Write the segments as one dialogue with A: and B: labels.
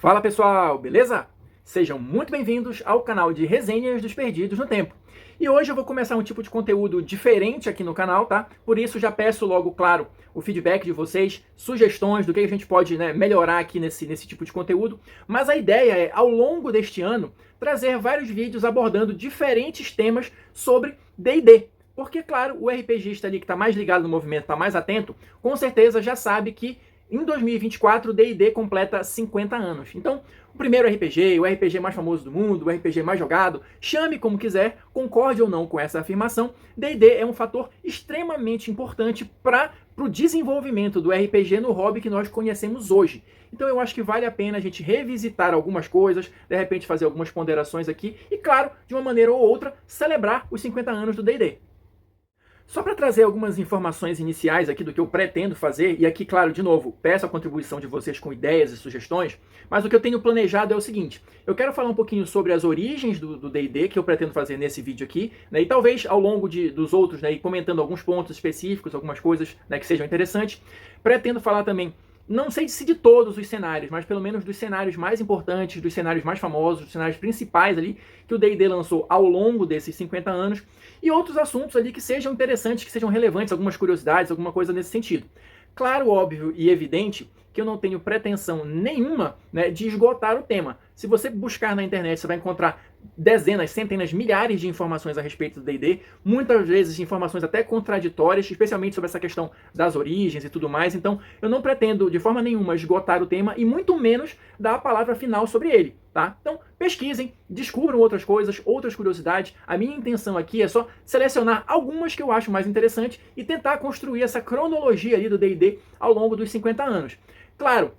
A: Fala pessoal, beleza? Sejam muito bem-vindos ao canal de resenhas dos Perdidos no Tempo. E hoje eu vou começar um tipo de conteúdo diferente aqui no canal, tá? Por isso já peço logo, claro, o feedback de vocês, sugestões do que a gente pode melhorar aqui nesse tipo de conteúdo. Mas a ideia é, ao longo deste ano, trazer vários vídeos abordando diferentes temas sobre D&D. Porque, claro, o RPGista ali que está mais ligado no movimento, está mais atento, com certeza já sabe que em 2024, o D&D completa 50 anos. Então, o primeiro RPG, o RPG mais famoso do mundo, o RPG mais jogado, chame como quiser, concorde ou não com essa afirmação, D&D é um fator extremamente importante para o desenvolvimento do RPG no hobby que nós conhecemos hoje. Então eu acho que vale a pena a gente revisitar algumas coisas, de repente fazer algumas ponderações aqui e, claro, de uma maneira ou outra, celebrar os 50 anos do D&D. Só para trazer algumas informações iniciais aqui do que eu pretendo fazer, e aqui, claro, de novo, peço a contribuição de vocês com ideias e sugestões, mas o que eu tenho planejado é o seguinte: eu quero falar um pouquinho sobre as origens do D&D, que eu pretendo fazer nesse vídeo aqui, e talvez ao longo dos outros, e comentando alguns pontos específicos, algumas coisas que sejam interessantes. Pretendo falar também, não sei se de todos os cenários, mas pelo menos dos cenários mais importantes, dos cenários mais famosos, dos cenários principais ali que o D&D lançou ao longo desses 50 anos, e outros assuntos ali que sejam interessantes, que sejam relevantes, algumas curiosidades, alguma coisa nesse sentido. Claro, óbvio e evidente que eu não tenho pretensão nenhuma de esgotar o tema. Se você buscar na internet, você vai encontrar dezenas, centenas, milhares de informações a respeito do D&D, muitas vezes informações até contraditórias, especialmente sobre essa questão das origens e tudo mais. Então, eu não pretendo de forma nenhuma esgotar o tema e muito menos dar a palavra final sobre ele, tá? Então, pesquisem, descubram outras coisas, outras curiosidades. A minha intenção aqui é só selecionar algumas que eu acho mais interessantes e tentar construir essa cronologia ali do D&D ao longo dos 50 anos. Claro,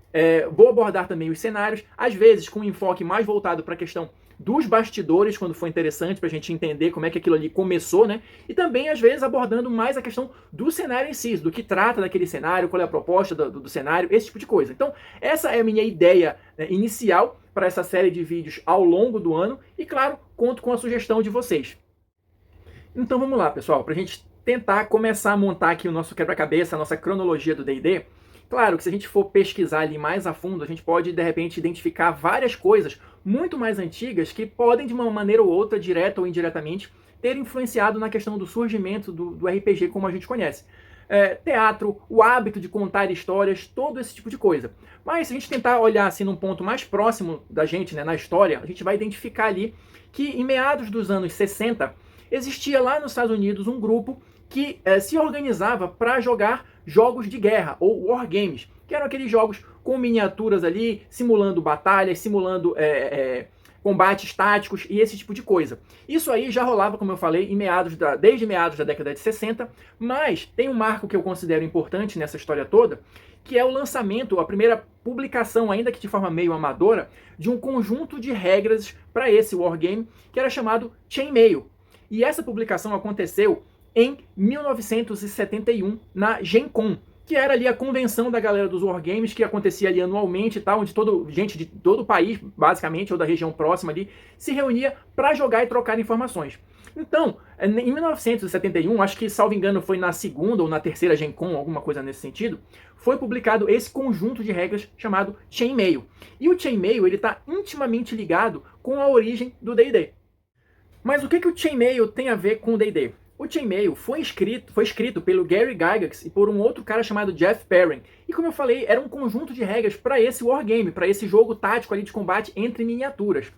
A: vou abordar também os cenários, às vezes com um enfoque mais voltado para a questão dos bastidores, quando for interessante, para a gente entender como é que aquilo ali começou, E também, às vezes, abordando mais a questão do cenário em si, do que trata daquele cenário, qual é a proposta do cenário, esse tipo de coisa. Então, essa é a minha ideia inicial para essa série de vídeos ao longo do ano e, claro, conto com a sugestão de vocês. Então, vamos lá, pessoal, para a gente tentar começar a montar aqui o nosso quebra-cabeça, a nossa cronologia do D&D. Claro que se a gente for pesquisar ali mais a fundo, a gente pode, de repente, identificar várias coisas muito mais antigas que podem, de uma maneira ou outra, direta ou indiretamente, ter influenciado na questão do surgimento do RPG como a gente conhece. Teatro, o hábito de contar histórias, todo esse tipo de coisa. Mas se a gente tentar olhar assim num ponto mais próximo da gente, na história, a gente vai identificar ali que em meados dos anos 60, existia lá nos Estados Unidos um grupo que se organizava para jogar jogos de guerra, ou wargames, que eram aqueles jogos com miniaturas ali, simulando batalhas, simulando combates táticos e esse tipo de coisa. Isso aí já rolava, como eu falei, desde meados da década de 60, mas tem um marco que eu considero importante nessa história toda, que é o lançamento, a primeira publicação, ainda que de forma meio amadora, de um conjunto de regras para esse wargame, que era chamado Chainmail. E essa publicação aconteceu em 1971, na Gen Con, que era ali a convenção da galera dos wargames, que acontecia ali anualmente e tal, onde gente de todo o país, basicamente, ou da região próxima ali, se reunia para jogar e trocar informações. Então, em 1971, acho que, salvo engano, foi na segunda ou na terceira Gen Con, alguma coisa nesse sentido, foi publicado esse conjunto de regras chamado Chainmail. E o Chainmail está intimamente ligado com a origem do D&D. Mas o que o Chainmail tem a ver com o D&D? O Chainmail foi escrito pelo Gary Gygax e por um outro cara chamado Jeff Perrin. E como eu falei, era um conjunto de regras para esse wargame, para esse jogo tático ali de combate entre miniaturas.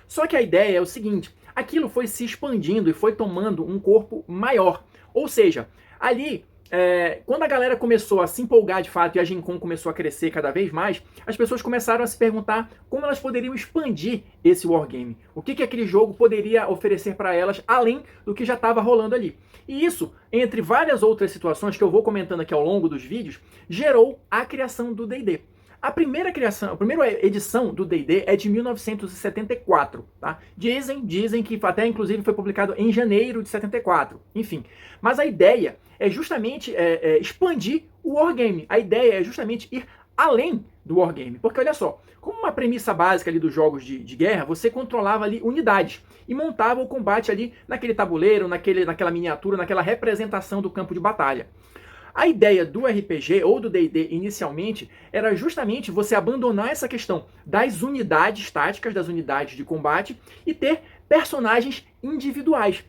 A: Só que a ideia é o seguinte: aquilo foi se expandindo e foi tomando um corpo maior. Ou seja, ali, quando a galera começou a se empolgar de fato e a Gen Con começou a crescer cada vez mais, as pessoas começaram a se perguntar como elas poderiam expandir esse wargame. O que aquele jogo poderia oferecer para elas, além do que já estava rolando ali. E isso, entre várias outras situações que eu vou comentando aqui ao longo dos vídeos, gerou a criação do D&D. A primeira edição do D&D é de 1974, tá? Dizem que até inclusive foi publicado em janeiro de 74, enfim. Mas a ideia é justamente expandir o wargame. A ideia é justamente ir além do wargame. Porque olha só, como uma premissa básica ali dos jogos de guerra, você controlava ali unidades e montava o combate ali naquele tabuleiro, naquela miniatura, naquela representação do campo de batalha. A ideia do RPG ou do D&D inicialmente era justamente você abandonar essa questão das unidades táticas, das unidades de combate e ter personagens individuais.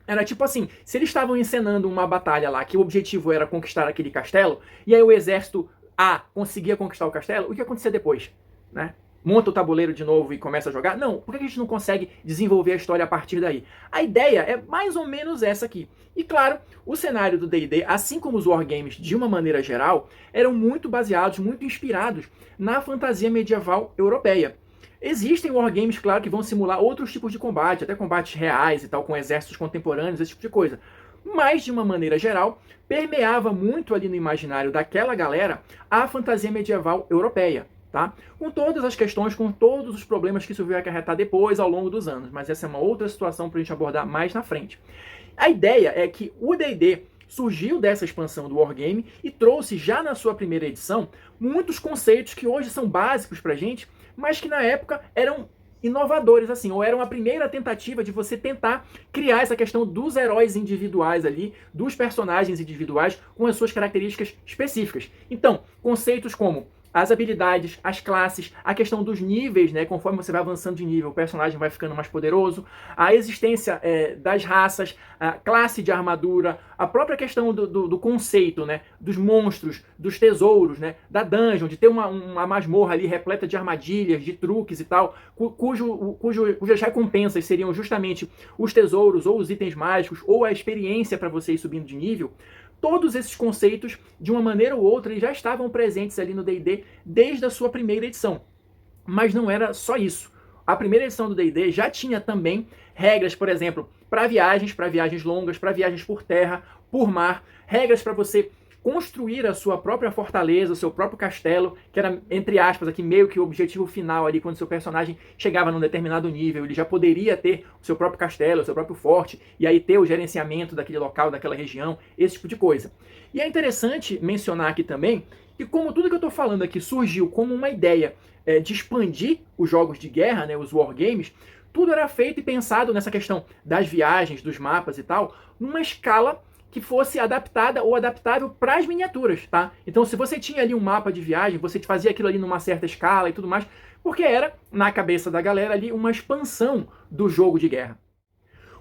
A: Era tipo assim, se eles estavam encenando uma batalha lá que o objetivo era conquistar aquele castelo, e aí o exército A conseguia conquistar o castelo, o que acontecia depois? Né? Monta o tabuleiro de novo e começa a jogar? Não, por que a gente não consegue desenvolver a história a partir daí? A ideia é mais ou menos essa aqui. E claro, o cenário do D&D, assim como os wargames de uma maneira geral, eram muito baseados, muito inspirados na fantasia medieval europeia. Existem wargames, claro, que vão simular outros tipos de combate, até combates reais e tal, com exércitos contemporâneos, esse tipo de coisa. Mas, de uma maneira geral, permeava muito ali no imaginário daquela galera a fantasia medieval europeia. Tá? Com todas as questões, com todos os problemas que isso veio acarretar depois ao longo dos anos, mas essa é uma outra situação para a gente abordar mais na frente. A ideia é que o D&D surgiu dessa expansão do Wargame e trouxe já na sua primeira edição muitos conceitos que hoje são básicos para a gente, mas que na época eram inovadores, assim, ou eram a primeira tentativa de você tentar criar essa questão dos heróis individuais ali, dos personagens individuais com as suas características específicas. Então, conceitos como as habilidades, as classes, a questão dos níveis, né? Conforme você vai avançando de nível, o personagem vai ficando mais poderoso, a existência das raças, a classe de armadura, a própria questão do conceito, né? Dos monstros, dos tesouros, né? Da dungeon, de ter uma masmorra ali repleta de armadilhas, de truques e tal, cujas recompensas seriam justamente os tesouros, ou os itens mágicos, ou a experiência para você ir subindo de nível. Todos esses conceitos, de uma maneira ou outra, já estavam presentes ali no D&D desde a sua primeira edição. Mas não era só isso. A primeira edição do D&D já tinha também regras, por exemplo, para viagens longas, para viagens por terra, por mar, regras para você construir a sua própria fortaleza, o seu próprio castelo, que era, entre aspas, aqui meio que o objetivo final ali, quando seu personagem chegava num determinado nível, ele já poderia ter o seu próprio castelo, o seu próprio forte, e aí ter o gerenciamento daquele local, daquela região, esse tipo de coisa. E é interessante mencionar aqui também que, como tudo que eu estou falando aqui surgiu como uma ideia de expandir os jogos de guerra, né, os wargames, tudo era feito e pensado nessa questão das viagens, dos mapas e tal, numa escala que fosse adaptada ou adaptável para as miniaturas, tá? Então, se você tinha ali um mapa de viagem, você fazia aquilo ali numa certa escala e tudo mais, porque era, na cabeça da galera ali, uma expansão do jogo de guerra.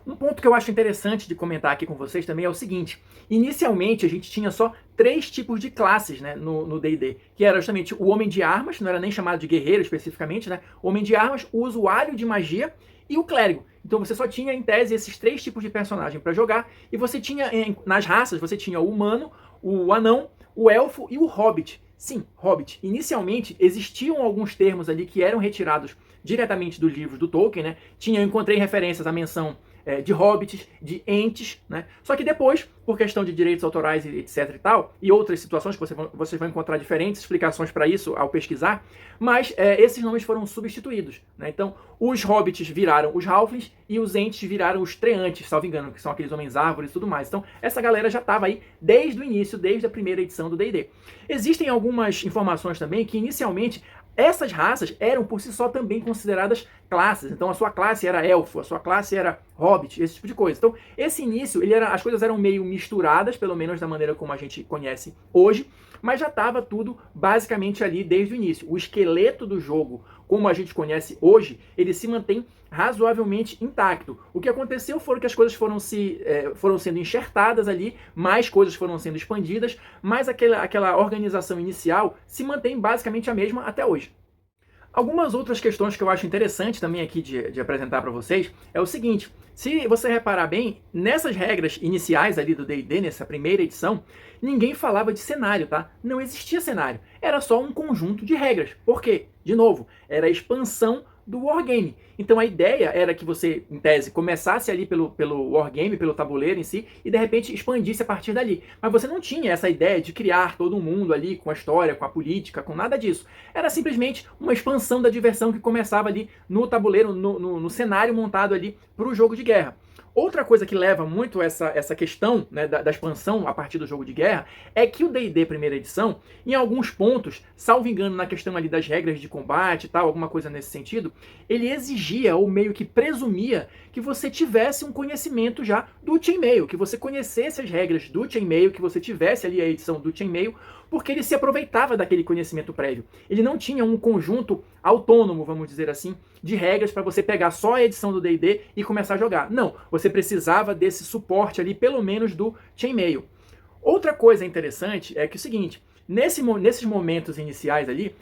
A: Um ponto que eu acho interessante de comentar aqui com vocês também é o seguinte: inicialmente a gente tinha só 3 tipos de classes, né, no D&D, que era justamente o homem de armas, não era nem chamado de guerreiro especificamente, né? O homem de armas, o usuário de magia e o clérigo. Então você só tinha, em tese, esses 3 tipos de personagem para jogar, e você tinha, nas raças, você tinha o humano, o anão, o elfo e o hobbit. Sim, hobbit. Inicialmente existiam alguns termos ali que eram retirados diretamente dos livros do Tolkien, né? Eu encontrei referências à menção de hobbits, de entes, né? Só que depois, por questão de direitos autorais e etc e tal, e outras situações que vocês vão encontrar diferentes explicações para isso ao pesquisar, mas esses nomes foram substituídos, né? Então, os hobbits viraram os halflings e os entes viraram os treantes, salvo engano, que são aqueles homens árvores e tudo mais. Então, essa galera já estava aí desde o início, desde a primeira edição do D&D. Existem algumas informações também que, inicialmente, essas raças eram por si só também consideradas classes. Então a sua classe era elfo, a sua classe era hobbit, esse tipo de coisa. Então esse início, as coisas eram meio misturadas, pelo menos da maneira como a gente conhece hoje, mas já estava tudo basicamente ali desde o início. O esqueleto do jogo, como a gente conhece hoje, ele se mantém razoavelmente intacto. O que aconteceu foi que as coisas foram sendo enxertadas ali, mais coisas foram sendo expandidas, mas aquela organização inicial se mantém basicamente a mesma até hoje. Algumas outras questões que eu acho interessante também aqui de apresentar para vocês é o seguinte: se você reparar bem, nessas regras iniciais ali do D&D, nessa primeira edição, ninguém falava de cenário, tá? Não existia cenário. Era só um conjunto de regras. Por quê? De novo, era a expansão do wargame. Então a ideia era que você, em tese, começasse ali pelo wargame, pelo tabuleiro em si, e de repente expandisse a partir dali. Mas você não tinha essa ideia de criar todo mundo ali com a história, com a política, com nada disso. Era simplesmente uma expansão da diversão que começava ali no tabuleiro, no cenário montado ali para o jogo de guerra. Outra coisa que leva muito essa questão, né, da expansão a partir do jogo de guerra é que o D&D primeira edição, em alguns pontos, salvo engano na questão ali das regras de combate e tal, alguma coisa nesse sentido, ele exigia ou meio que presumia que você tivesse um conhecimento já do chainmail, que você conhecesse as regras do chainmail, que você tivesse ali a edição do chainmail, porque ele se aproveitava daquele conhecimento prévio. Ele não tinha um conjunto autônomo, vamos dizer assim, de regras para você pegar só a edição do D&D e começar a jogar. Não, você precisava desse suporte ali, pelo menos do chainmail. Outra coisa interessante é que é o seguinte, nesses momentos iniciais ali,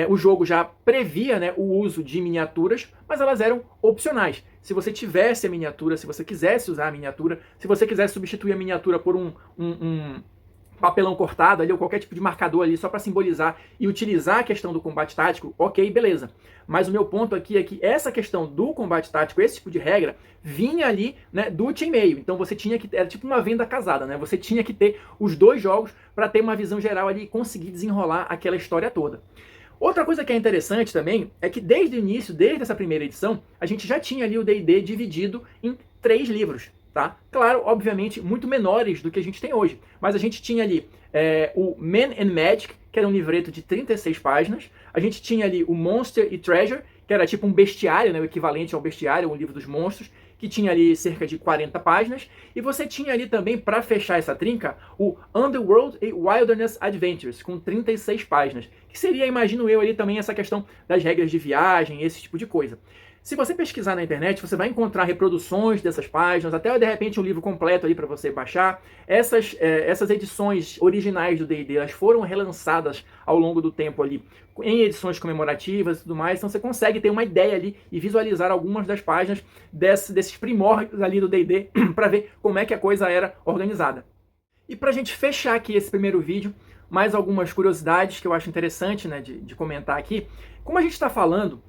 A: o jogo já previa, né, o uso de miniaturas, mas elas eram opcionais. Se você tivesse a miniatura, se você quisesse usar a miniatura, se você quisesse substituir a miniatura por um papelão cortado ali, ou qualquer tipo de marcador ali, só para simbolizar e utilizar a questão do combate tático, ok, beleza. Mas o meu ponto aqui é que essa questão do combate tático, esse tipo de regra, vinha ali, né, do chainmail. Então você tinha que, era tipo uma venda casada, né? Você tinha que ter os dois jogos para ter uma visão geral ali e conseguir desenrolar aquela história toda. Outra coisa que é interessante também é que desde o início, desde essa primeira edição, a gente já tinha ali o D&D dividido em 3 livros. Tá? Claro, obviamente, muito menores do que a gente tem hoje. Mas a gente tinha ali o Men and Magic, que era um livreto de 36 páginas. A gente tinha ali o Monster e Treasure, que era tipo um bestiário, né, o equivalente ao bestiário, um livro dos monstros, que tinha ali cerca de 40 páginas. E você tinha ali também, para fechar essa trinca, o Underworld e Wilderness Adventures, com 36 páginas. Que seria, imagino eu, ali também essa questão das regras de viagem, esse tipo de coisa. Se você pesquisar na internet, você vai encontrar reproduções dessas páginas, até de repente um livro completo ali para você baixar. Essas edições originais do D&D, elas foram relançadas ao longo do tempo ali em edições comemorativas e tudo mais, então você consegue ter uma ideia ali e visualizar algumas das páginas desses primórdios ali do D&D para ver como é que a coisa era organizada. E para a gente fechar aqui esse primeiro vídeo, mais algumas curiosidades que eu acho interessante, né, de comentar aqui. Como a gente está falando,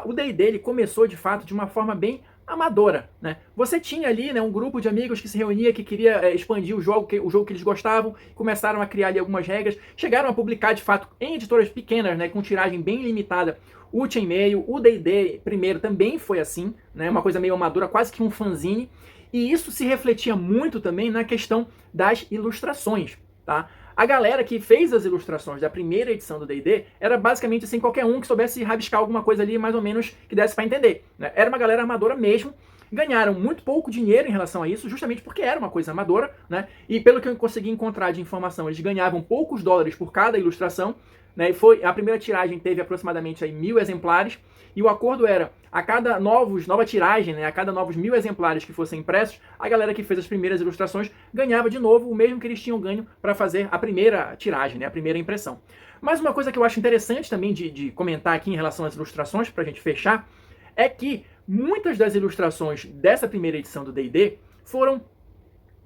A: o D&D ele começou de fato de uma forma bem amadora, né? Você tinha ali, né, um grupo de amigos que se reunia, que queria expandir o jogo que eles gostavam, começaram a criar ali algumas regras, chegaram a publicar de fato em editoras pequenas, né, com tiragem bem limitada, o chainmail, o D&D primeiro também foi assim, né, uma coisa meio amadora, quase que um fanzine, e isso se refletia muito também na questão das ilustrações, tá? A galera que fez as ilustrações da primeira edição do D&D era basicamente assim, qualquer um que soubesse rabiscar alguma coisa ali, mais ou menos, que desse para entender, né? Era uma galera amadora mesmo, ganharam muito pouco dinheiro em relação a isso, justamente porque era uma coisa amadora, né? E pelo que eu consegui encontrar de informação, eles ganhavam poucos dólares por cada ilustração, né? E a primeira tiragem teve aproximadamente aí 1000 exemplares, e o acordo era, a cada nova tiragem, né, a cada novos 1000 exemplares que fossem impressos, a galera que fez as primeiras ilustrações ganhava de novo o mesmo que eles tinham ganho para fazer a primeira tiragem, né, a primeira impressão. Mas uma coisa que eu acho interessante também de comentar aqui em relação às ilustrações, para a gente fechar, é que muitas das ilustrações dessa primeira edição do D&D foram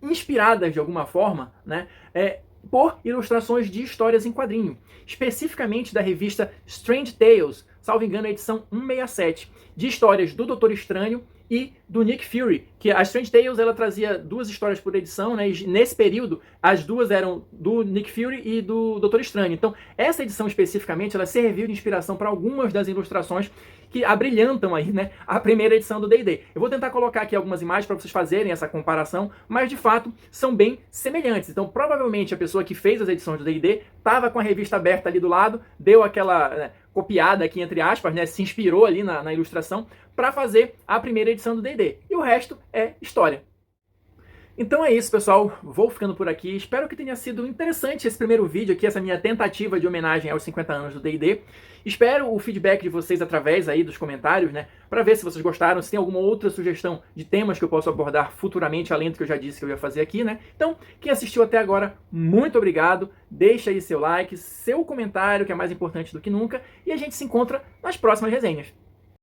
A: inspiradas de alguma forma, né, por ilustrações de histórias em quadrinho, especificamente da revista Strange Tales, salvo engano a edição 167, de histórias do Doutor Estranho e do Nick Fury, que a Strange Tales ela trazia 2 histórias por edição, né, e nesse período as 2 eram do Nick Fury e do Doutor Estranho. Então essa edição especificamente ela serviu de inspiração para algumas das ilustrações que abrilhantam aí, né, a primeira edição do D&D. Eu vou tentar colocar aqui algumas imagens para vocês fazerem essa comparação, mas de fato são bem semelhantes. Então provavelmente a pessoa que fez as edições do D&D estava com a revista aberta ali do lado, deu aquela, né, copiada aqui entre aspas, né, se inspirou ali na ilustração para fazer a primeira edição do D&D. E o resto é história. Então é isso, pessoal. Vou ficando por aqui. Espero que tenha sido interessante esse primeiro vídeo aqui, essa minha tentativa de homenagem aos 50 anos do D&D. Espero o feedback de vocês através aí dos comentários, né? Para ver se vocês gostaram, se tem alguma outra sugestão de temas que eu posso abordar futuramente, além do que eu já disse que eu ia fazer aqui, né? Então, quem assistiu até agora, muito obrigado. Deixa aí seu like, seu comentário, que é mais importante do que nunca. E a gente se encontra nas próximas resenhas.